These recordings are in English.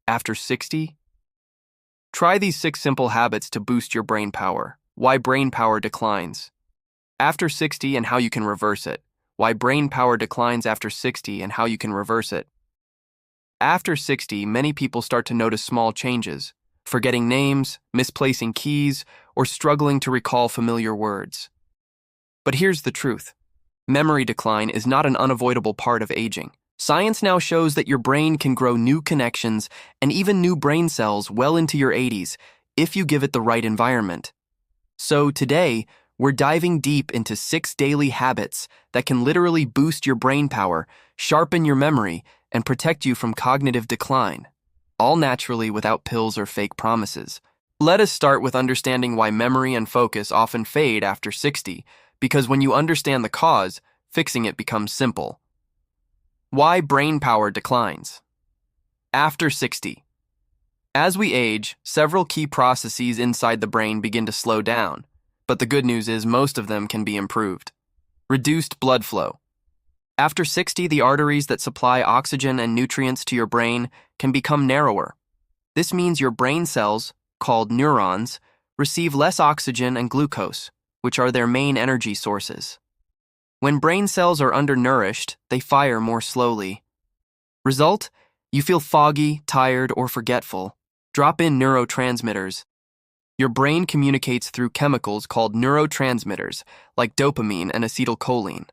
after 60? Try these 6 simple habits to boost your brain power. Why brain power declines. After 60 and how you can reverse it. Why brain power declines after 60 and how you can reverse it. After 60, many people start to notice small changes, forgetting names, misplacing keys, or struggling to recall familiar words. But here's the truth. Memory decline is not an unavoidable part of aging. Science now shows that your brain can grow new connections and even new brain cells well into your 80s if you give it the right environment. So today, we're diving deep into 6 daily habits that can literally boost your brain power, sharpen your memory, and protect you from cognitive decline, all naturally without pills or fake promises. Let us start with understanding why memory and focus often fade after 60, because when you understand the cause, fixing it becomes simple. Why brain power declines. After 60. As we age, several key processes inside the brain begin to slow down, but the good news is most of them can be improved. Reduced blood flow. After 60, the arteries that supply oxygen and nutrients to your brain can become narrower. This means your brain cells, called neurons, receive less oxygen and glucose, which are their main energy sources. When brain cells are undernourished, they fire more slowly. Result? You feel foggy, tired, or forgetful. Drop in neurotransmitters. Your brain communicates through chemicals called neurotransmitters, like dopamine and acetylcholine.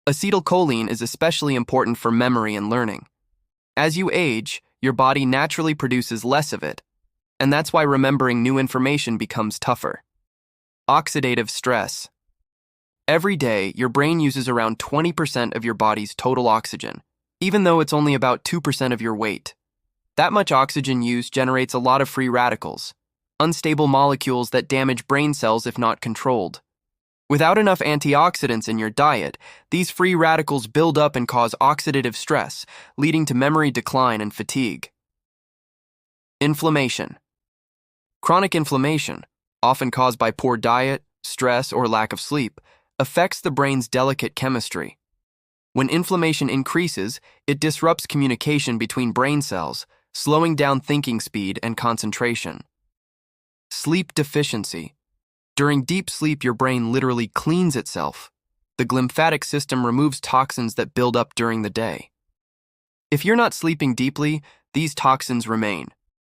Acetylcholine is especially important for memory and learning. As you age, your body naturally produces less of it, and that's why remembering new information becomes tougher. Oxidative stress. Every day, your brain uses around 20% of your body's total oxygen, even though it's only about 2% of your weight. That much oxygen use generates a lot of free radicals, unstable molecules that damage brain cells if not controlled. Without enough antioxidants in your diet, these free radicals build up and cause oxidative stress, leading to memory decline and fatigue. Inflammation. Chronic inflammation, often caused by poor diet, stress, or lack of sleep, affects the brain's delicate chemistry. When inflammation increases, it disrupts communication between brain cells, slowing down thinking speed and concentration. Sleep deficiency. During deep sleep, your brain literally cleans itself. The glymphatic system removes toxins that build up during the day. If you're not sleeping deeply, these toxins remain,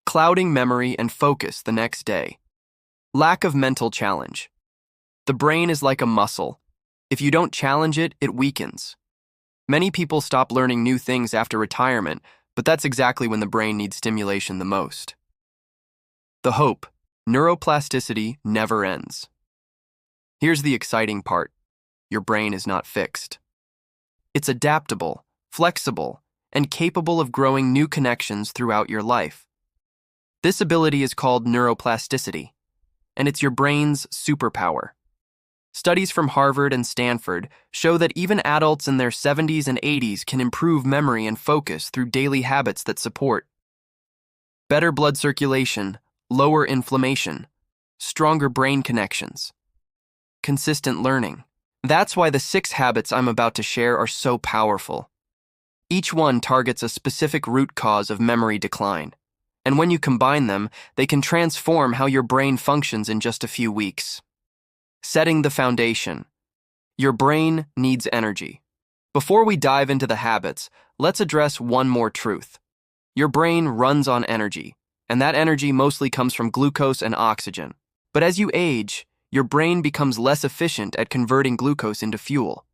clouding memory and focus the next day. Lack of mental challenge. The brain is like a muscle. If you don't challenge it, it weakens. Many people stop learning new things after retirement, but that's exactly when the brain needs stimulation the most. The hope. Neuroplasticity never ends. Here's the exciting part. Your brain is not fixed. It's adaptable, flexible, and capable of growing new connections throughout your life. This ability is called neuroplasticity, and it's your brain's superpower. Studies from Harvard and Stanford show that even adults in their 70s and 80s can improve memory and focus through daily habits that support better blood circulation, lower inflammation, stronger brain connections, consistent learning. That's why the 6 habits I'm about to share are so powerful. Each one targets a specific root cause of memory decline, and when you combine them, they can transform how your brain functions in just a few weeks. Setting the foundation. Your brain needs energy. Before we dive into the habits, let's address one more truth. Your brain runs on energy, and that energy mostly comes from glucose and oxygen. But as you age, your brain becomes less efficient at converting glucose into fuel.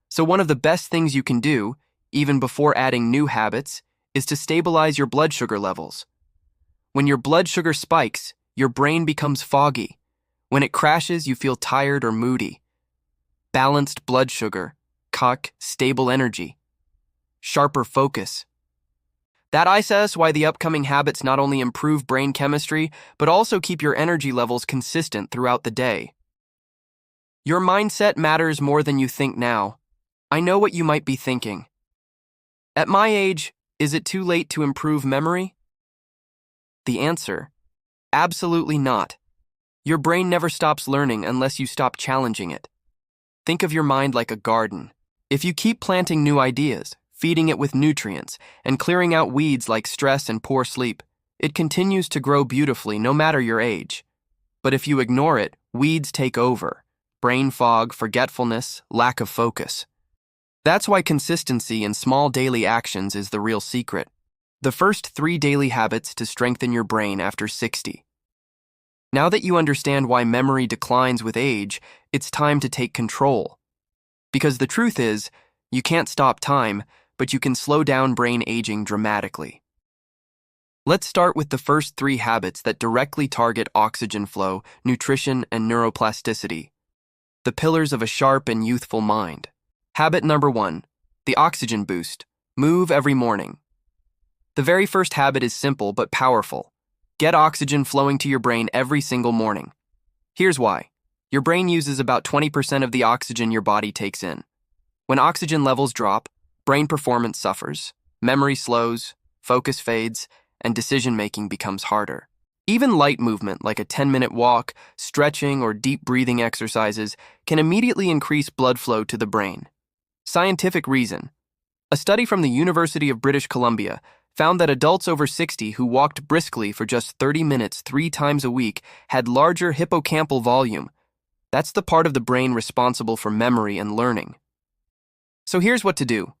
So one of the best things you can do, even before adding new habits, is to stabilize your blood sugar levels. When your blood sugar spikes, your brain becomes foggy. When it crashes, you feel tired or moody. Balanced blood sugar, stable energy, sharper focus. That is why the upcoming habits not only improve brain chemistry, but also keep your energy levels consistent throughout the day. Your mindset matters more than you think now. I know what you might be thinking. At my age, is it too late to improve memory? The answer: absolutely not. Your brain never stops learning unless you stop challenging it. Think of your mind like a garden. If you keep planting new ideas, feeding it with nutrients, and clearing out weeds like stress and poor sleep, it continues to grow beautifully no matter your age. But if you ignore it, weeds take over. Brain fog, forgetfulness, lack of focus. That's why consistency in small daily actions is the real secret. The first 3 daily habits to strengthen your brain after 60. Now that you understand why memory declines with age, it's time to take control. Because the truth is, you can't stop time, but you can slow down brain aging dramatically. Let's start with the first 3 habits that directly target oxygen flow, nutrition, and neuroplasticity. The pillars of a sharp and youthful mind. Habit number 1, the oxygen boost. Move every morning. The very first habit is simple but powerful. Get oxygen flowing to your brain every single morning. Here's why. Your brain uses about 20% of the oxygen your body takes in. When oxygen levels drop, brain performance suffers, memory slows, focus fades, and decision-making becomes harder. Even light movement like a 10-minute walk, stretching, or deep breathing exercises can immediately increase blood flow to the brain. Scientific reason. A study from the University of British Columbia found that adults over 60 who walked briskly for just 30 minutes 3 times a week had larger hippocampal volume. That's the part of the brain responsible for memory and learning. So here's what to do.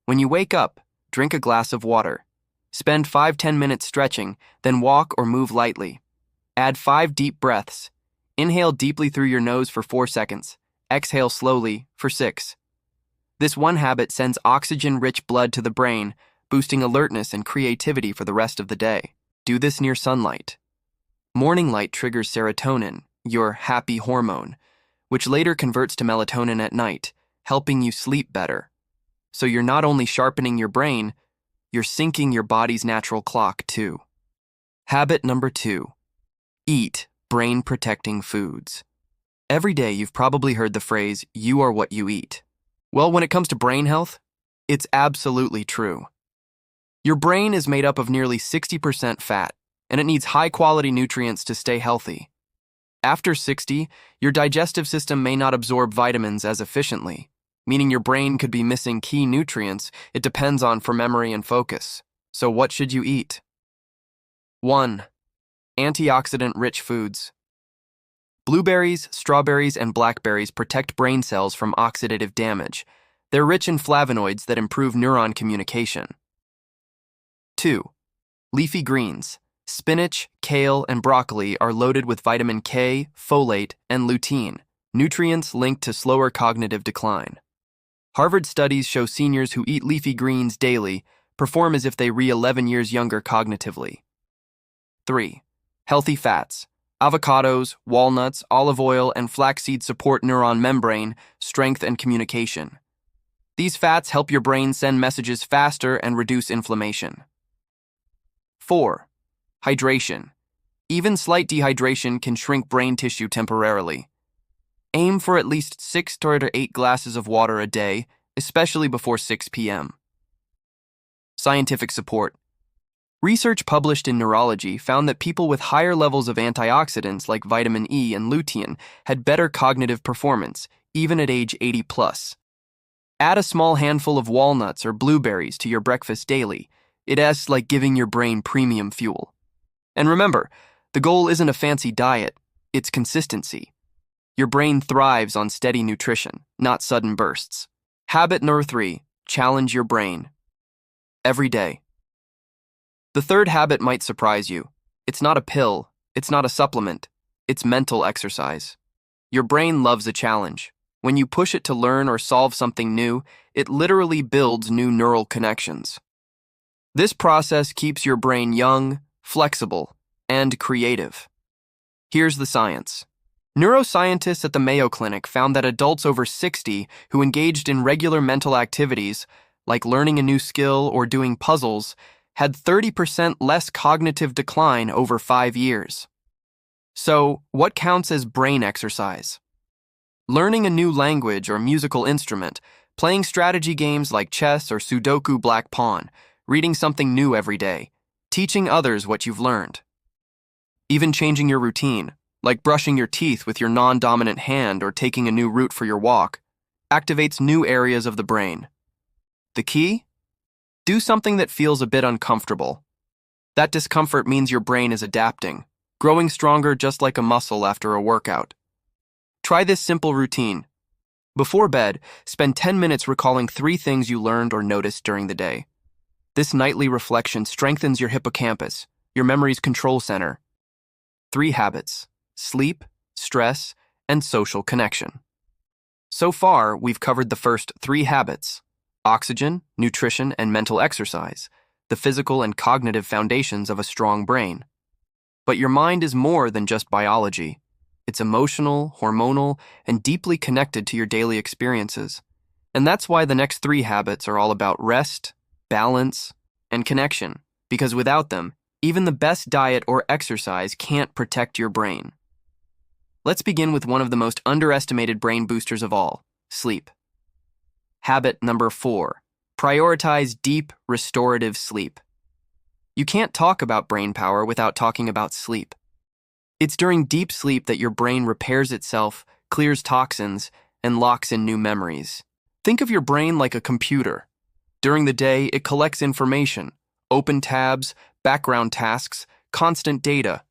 When you wake up, drink a glass of water. Spend 5-10 minutes stretching, then walk or move lightly. Add 5 deep breaths. Inhale deeply through your nose for 4 seconds. Exhale slowly for 6. This one habit sends oxygen-rich blood to the brain, boosting alertness and creativity for the rest of the day. Do this near sunlight. Morning light triggers serotonin, your happy hormone, which later converts to melatonin at night, helping you sleep better. So you're not only sharpening your brain, you're syncing your body's natural clock too. Habit number 2. Eat brain-protecting foods. Every day you've probably heard the phrase, "You are what you eat." Well, when it comes to brain health, it's absolutely true. Your brain is made up of nearly 60% fat, and it needs high-quality nutrients to stay healthy. After 60, your digestive system may not absorb vitamins as efficiently, meaning your brain could be missing key nutrients it depends on for memory and focus. So what should you eat? 1. Antioxidant-rich foods. Blueberries, strawberries, and blackberries protect brain cells from oxidative damage. They're rich in flavonoids that improve neuron communication. 2. Leafy greens. Spinach, kale, and broccoli are loaded with vitamin K, folate, and lutein, nutrients linked to slower cognitive decline. Harvard studies show seniors who eat leafy greens daily perform as if they were 11 years younger cognitively. 3. Healthy fats. Avocados, walnuts, olive oil, and flaxseed support neuron membrane, strength, and communication. These fats help your brain send messages faster and reduce inflammation. 4. Hydration. Even slight dehydration can shrink brain tissue temporarily. Aim for at least 6 to 8 glasses of water a day, especially before 6 p.m. Scientific support. Research published in Neurology found that people with higher levels of antioxidants like vitamin E and lutein had better cognitive performance, even at age 80 plus. Add a small handful of walnuts or blueberries to your breakfast daily. It's like giving your brain premium fuel. And remember, the goal isn't a fancy diet, it's consistency. Your brain thrives on steady nutrition, not sudden bursts. Habit number 3, challenge your brain. Every day. The third habit might surprise you. It's not a pill, it's not a supplement, it's mental exercise. Your brain loves a challenge. When you push it to learn or solve something new, it literally builds new neural connections. This process keeps your brain young, flexible, and creative. Here's the science. Neuroscientists at the Mayo Clinic found that adults over 60 who engaged in regular mental activities, like learning a new skill or doing puzzles, had 30% less cognitive decline over 5 years. So, what counts as brain exercise? Learning a new language or musical instrument, playing strategy games like chess or Sudoku Black Pawn, reading something new every day, teaching others what you've learned. Even changing your routine, like brushing your teeth with your non-dominant hand or taking a new route for your walk, activates new areas of the brain. The key? Do something that feels a bit uncomfortable. That discomfort means your brain is adapting, growing stronger just like a muscle after a workout. Try this simple routine. Before bed, spend 10 minutes recalling 3 things you learned or noticed during the day. This nightly reflection strengthens your hippocampus, your memory's control center. 3 habits: sleep, stress, and social connection. So far, we've covered the first 3 habits: oxygen, nutrition, and mental exercise, the physical and cognitive foundations of a strong brain. But your mind is more than just biology. It's emotional, hormonal, and deeply connected to your daily experiences. And that's why the next 3 habits are all about rest, balance, and connection, because without them, even the best diet or exercise can't protect your brain. Let's begin with one of the most underestimated brain boosters of all: sleep. Habit number 4: prioritize deep, restorative sleep. You can't talk about brain power without talking about sleep. It's during deep sleep that your brain repairs itself, clears toxins, and locks in new memories. Think of your brain like a computer. During the day, it collects information, open tabs, background tasks, constant data.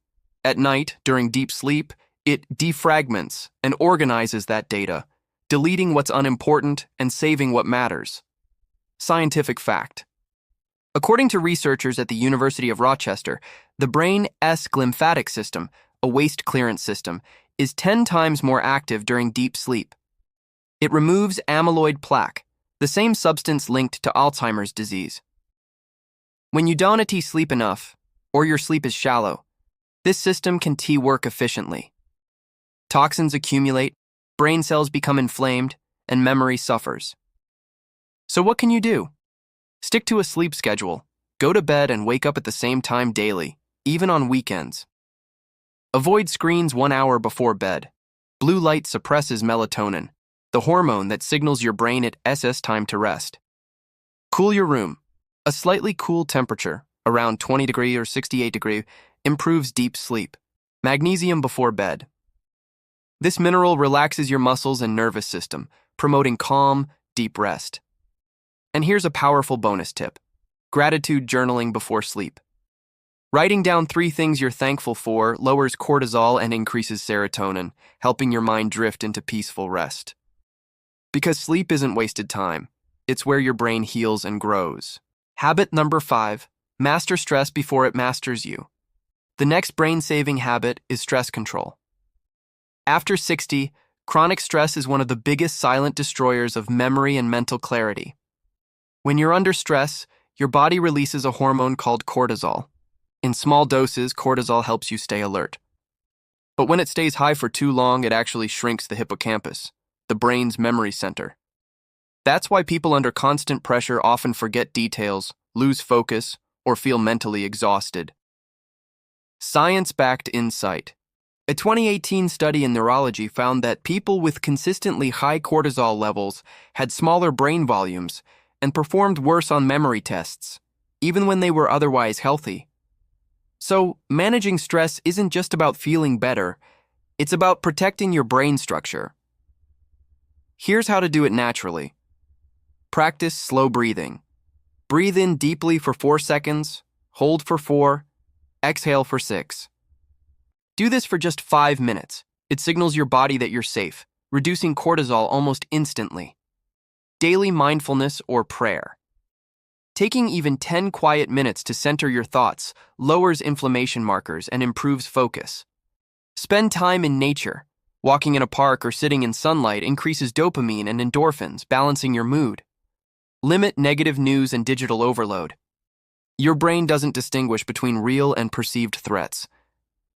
At night, during deep sleep, it defragments and organizes that data, deleting what's unimportant and saving what matters. Scientific fact. According to researchers at the University of Rochester, the brain's glymphatic system, a waste clearance system, is 10 times more active during deep sleep. It removes amyloid plaque, the same substance linked to Alzheimer's disease. When you don't sleep enough, or your sleep is shallow, this system can work efficiently. Toxins accumulate, brain cells become inflamed, and memory suffers. So what can you do? Stick to a sleep schedule. Go to bed and wake up at the same time daily, even on weekends. Avoid screens 1 hour before bed. Blue light suppresses melatonin, the hormone that signals your brain it's time to rest. Cool your room. A slightly cool temperature, around 20 degrees or 68 degrees, improves deep sleep. Magnesium before bed. This mineral relaxes your muscles and nervous system, promoting calm, deep rest. And here's a powerful bonus tip: gratitude journaling before sleep. Writing down 3 things you're thankful for lowers cortisol and increases serotonin, helping your mind drift into peaceful rest. Because sleep isn't wasted time. It's where your brain heals and grows. Habit number 5: master stress before it masters you. The next brain-saving habit is stress control. After 60, chronic stress is one of the biggest silent destroyers of memory and mental clarity. When you're under stress, your body releases a hormone called cortisol. In small doses, cortisol helps you stay alert. But when it stays high for too long, it actually shrinks the hippocampus, the brain's memory center. That's why people under constant pressure often forget details, lose focus, or feel mentally exhausted. Science-backed insight. A 2018 study in neurology found that people with consistently high cortisol levels had smaller brain volumes and performed worse on memory tests, even when they were otherwise healthy. So, managing stress isn't just about feeling better, it's about protecting your brain structure. Here's how to do it naturally. Practice slow breathing. Breathe in deeply for 4 seconds, hold for 4, exhale for 6. Do this for just 5 minutes. It signals your body that you're safe, reducing cortisol almost instantly. Daily mindfulness or prayer. Taking even 10 quiet minutes to center your thoughts lowers inflammation markers and improves focus. Spend time in nature. Walking in a park or sitting in sunlight increases dopamine and endorphins, balancing your mood. Limit negative news and digital overload. Your brain doesn't distinguish between real and perceived threats.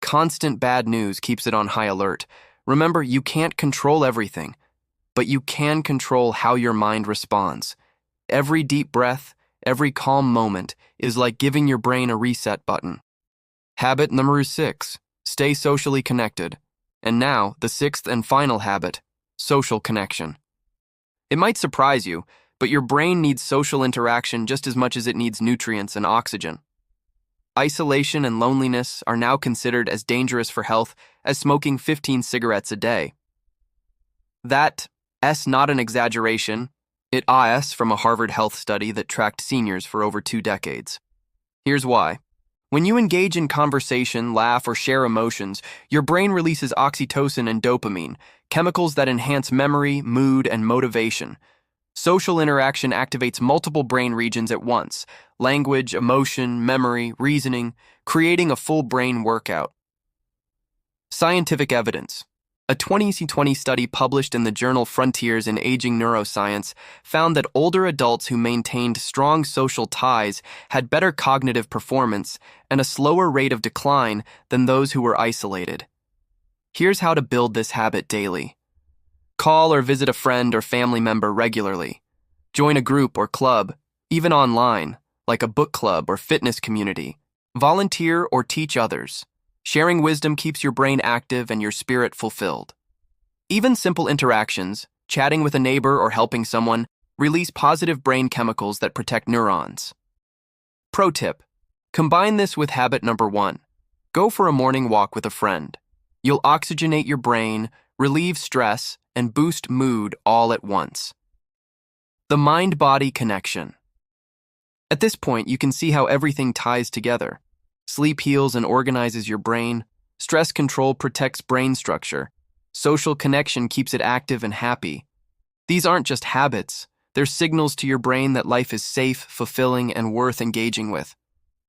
Constant bad news keeps it on high alert. Remember, you can't control everything, but you can control how your mind responds. Every deep breath, every calm moment is like giving your brain a reset button. Habit number 6: stay socially connected. And now, the 6th and final habit: social connection. It might surprise you, but your brain needs social interaction just as much as it needs nutrients and oxygen. Isolation and loneliness are now considered as dangerous for health as smoking 15 cigarettes a day. That's not an exaggeration. It from a Harvard Health study that tracked seniors for over 2 decades. Here's why. When you engage in conversation, laugh, or share emotions, your brain releases oxytocin and dopamine, chemicals that enhance memory, mood, and motivation. Social interaction activates multiple brain regions at once: language, emotion, memory, reasoning, creating a full brain workout. Scientific evidence. A 2020 study published in the journal Frontiers in Aging Neuroscience found that older adults who maintained strong social ties had better cognitive performance and a slower rate of decline than those who were isolated. Here's how to build this habit daily. Call or visit a friend or family member regularly. Join a group or club, even online, like a book club or fitness community. Volunteer or teach others. Sharing wisdom keeps your brain active and your spirit fulfilled. Even simple interactions, chatting with a neighbor or helping someone, release positive brain chemicals that protect neurons. Pro tip: combine this with habit number 1. Go for a morning walk with a friend. You'll oxygenate your brain, relieve stress, and boost mood all at once. The mind-body connection. At this point, you can see how everything ties together. Sleep heals and organizes your brain. Stress control protects brain structure. Social connection keeps it active and happy. These aren't just habits. They're signals to your brain that life is safe, fulfilling, and worth engaging with.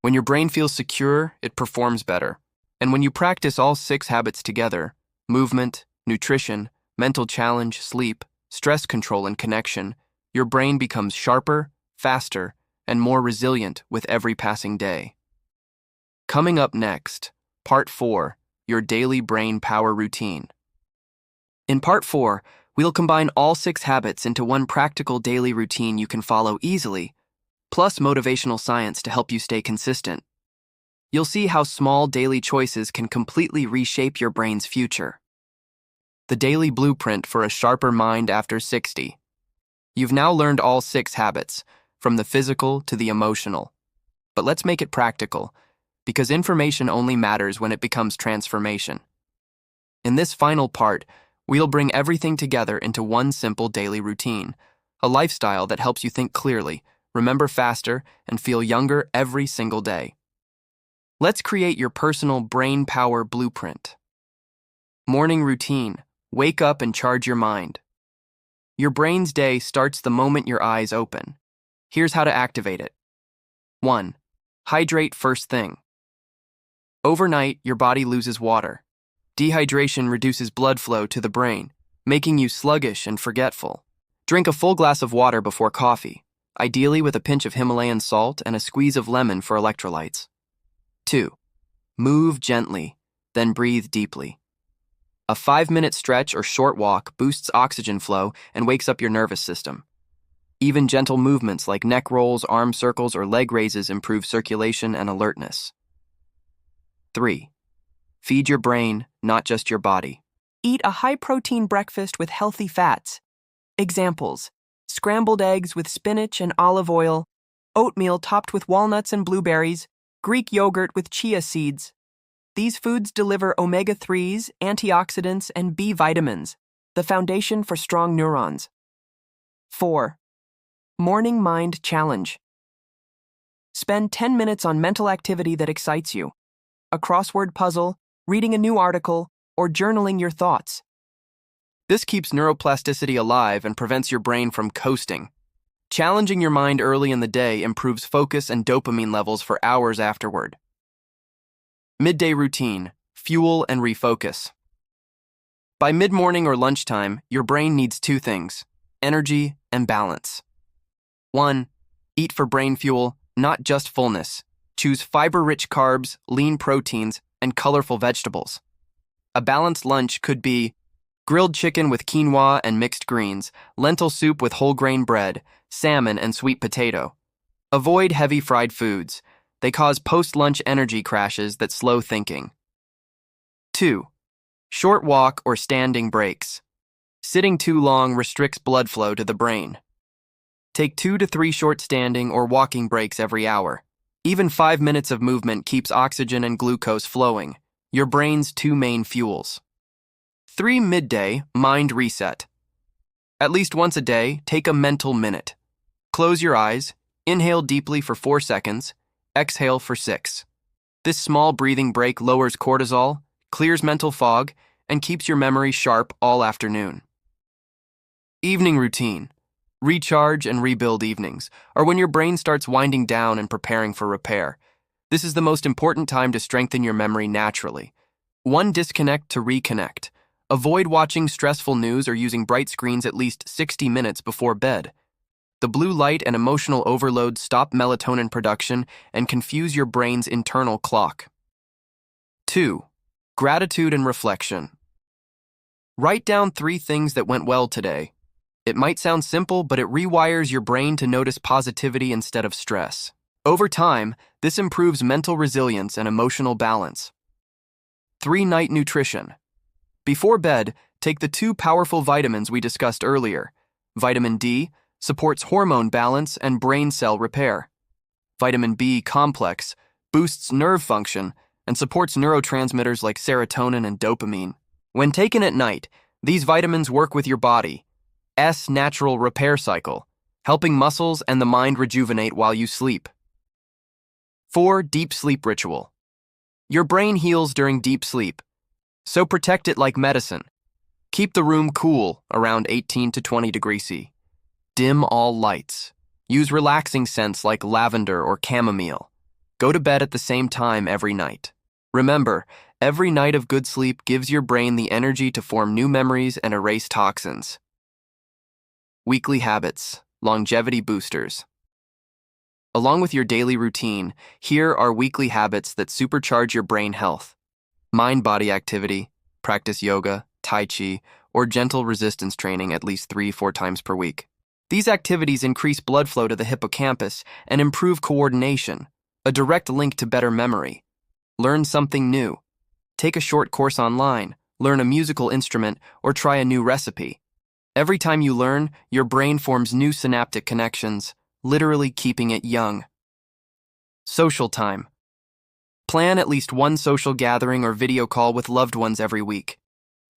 When your brain feels secure, it performs better. And when you practice all 6 habits together, movement, nutrition, mental challenge, sleep, stress control, and connection, your brain becomes sharper, faster, and more resilient with every passing day. Coming up next, Part 4, your daily brain power routine. In Part 4, we'll combine all 6 habits into one practical daily routine you can follow easily, plus motivational science to help you stay consistent. You'll see how small daily choices can completely reshape your brain's future. The daily blueprint for a sharper mind after 60. You've now learned all 6 habits, from the physical to the emotional. But let's make it practical, because information only matters when it becomes transformation. In this final part, we'll bring everything together into one simple daily routine, a lifestyle that helps you think clearly, remember faster, and feel younger every single day. Let's create your personal brain power blueprint. Morning routine. Wake up and charge your mind. Your brain's day starts the moment your eyes open. Here's how to activate it. 1. Hydrate first thing. Overnight, your body loses water. Dehydration reduces blood flow to the brain, making you sluggish and forgetful. Drink a full glass of water before coffee, ideally with a pinch of Himalayan salt and a squeeze of lemon for electrolytes. 2. Move gently, then breathe deeply. A 5-minute stretch or short walk boosts oxygen flow and wakes up your nervous system. Even gentle movements like neck rolls, arm circles, or leg raises improve circulation and alertness. 3. Feed your brain, not just your body. Eat a high-protein breakfast with healthy fats. Examples: scrambled eggs with spinach and olive oil, oatmeal topped with walnuts and blueberries, Greek yogurt with chia seeds. These foods deliver omega-3s, antioxidants, and B vitamins, the foundation for strong neurons. 4. Morning Mind Challenge. Spend 10 minutes on mental activity that excites you. A crossword puzzle, reading a new article, or journaling your thoughts. This keeps neuroplasticity alive and prevents your brain from coasting. Challenging your mind early in the day improves focus and dopamine levels for hours afterward. Midday routine, fuel and refocus. By mid-morning or lunchtime, your brain needs 2 things: energy and balance. 1. Eat for brain fuel, not just fullness. Choose fiber-rich carbs, lean proteins, and colorful vegetables. A balanced lunch could be grilled chicken with quinoa and mixed greens, lentil soup with whole grain bread, salmon and sweet potato. Avoid heavy fried foods. They cause post-lunch energy crashes that slow thinking. 2. Short walk or standing breaks. Sitting too long restricts blood flow to the brain. Take 2 to 3 short standing or walking breaks every hour. Even 5 minutes of movement keeps oxygen and glucose flowing, your brain's 2 main fuels. 3. Midday mind reset. At least once a day, take a mental minute. Close your eyes, inhale deeply for 4 seconds, exhale for 6. This small breathing break lowers cortisol, clears mental fog, and keeps your memory sharp all afternoon. Evening routine. Recharge and rebuild evenings are when your brain starts winding down and preparing for repair. This is the most important time to strengthen your memory naturally. 1. Disconnect to reconnect. Avoid watching stressful news or using bright screens at least 60 minutes before bed. The blue light and emotional overload stop melatonin production and confuse your brain's internal clock. 2. Gratitude and reflection. Write down 3 things that went well today. It might sound simple, but it rewires your brain to notice positivity instead of stress. Over time, this improves mental resilience and emotional balance. 3. Night nutrition. Before bed, take the 2 powerful vitamins we discussed earlier. Vitamin D supports hormone balance and brain cell repair. Vitamin B complex boosts nerve function and supports neurotransmitters like serotonin and dopamine. When taken at night, these vitamins work with your body's natural repair cycle, helping muscles and the mind rejuvenate while you sleep. 4. Deep sleep ritual. Your brain heals during deep sleep, so protect it like medicine. Keep the room cool, around 18 to 20 degrees C. Dim all lights. Use relaxing scents like lavender or chamomile. Go to bed at the same time every night. Remember, every night of good sleep gives your brain the energy to form new memories and erase toxins. Weekly habits, longevity boosters. Along with your daily routine, here are weekly habits that supercharge your brain health. Mind-body activity, practice yoga, tai chi, or gentle resistance training at least 3-4 times per week. These activities increase blood flow to the hippocampus and improve coordination, a direct link to better memory. Learn something new. Take a short course online, learn a musical instrument, or try a new recipe. Every time you learn, your brain forms new synaptic connections, literally keeping it young. Social time. Plan at least 1 social gathering or video call with loved ones every week.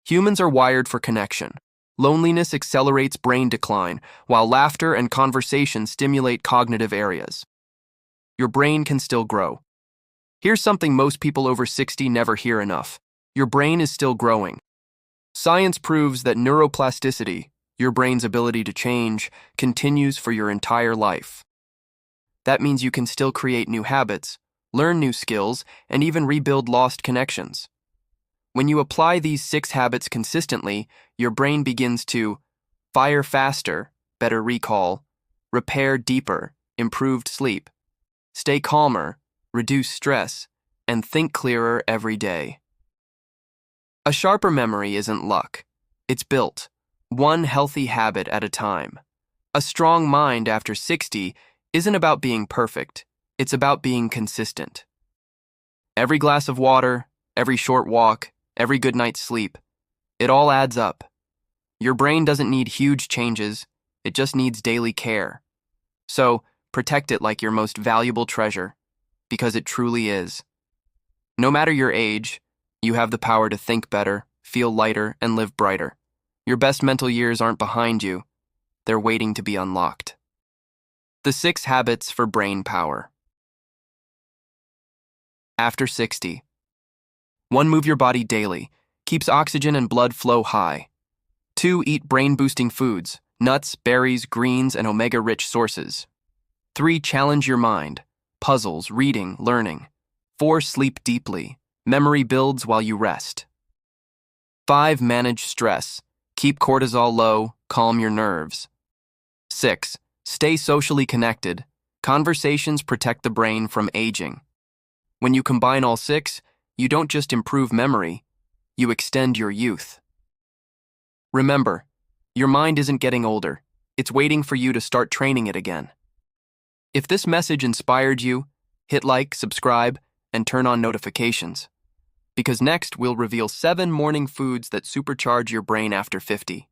Humans are wired for connection. Loneliness accelerates brain decline, while laughter and conversation stimulate cognitive areas. Your brain can still grow. Here's something most people over 60 never hear enough. Your brain is still growing. Science proves that neuroplasticity, your brain's ability to change, continues for your entire life. That means you can still create new habits, learn new skills, and even rebuild lost connections. When you apply these 6 habits consistently, your brain begins to fire faster, better recall, repair deeper, improved sleep, stay calmer, reduce stress, and think clearer every day. A sharper memory isn't luck. It's built, 1 healthy habit at a time. A strong mind after 60 isn't about being perfect. It's about being consistent. Every glass of water, every short walk, every good night's sleep, it all adds up. Your brain doesn't need huge changes, it just needs daily care. So, protect it like your most valuable treasure, because it truly is. No matter your age, you have the power to think better, feel lighter, and live brighter. Your best mental years aren't behind you, they're waiting to be unlocked. The 6 habits for brain power. After 60. 1. Move your body daily. Keeps oxygen and blood flow high. 2. Eat brain-boosting foods, nuts, berries, greens, and omega-rich sources. 3. Challenge your mind. Puzzles, reading, learning. 4. Sleep deeply. Memory builds while you rest. 5. Manage stress. Keep cortisol low, calm your nerves. 6. Stay socially connected. Conversations protect the brain from aging. When you combine all 6, you don't just improve memory, you extend your youth. Remember, your mind isn't getting older. It's waiting for you to start training it again. If this message inspired you, hit like, subscribe, and turn on notifications. Because next, we'll reveal 7 morning foods that supercharge your brain after 50.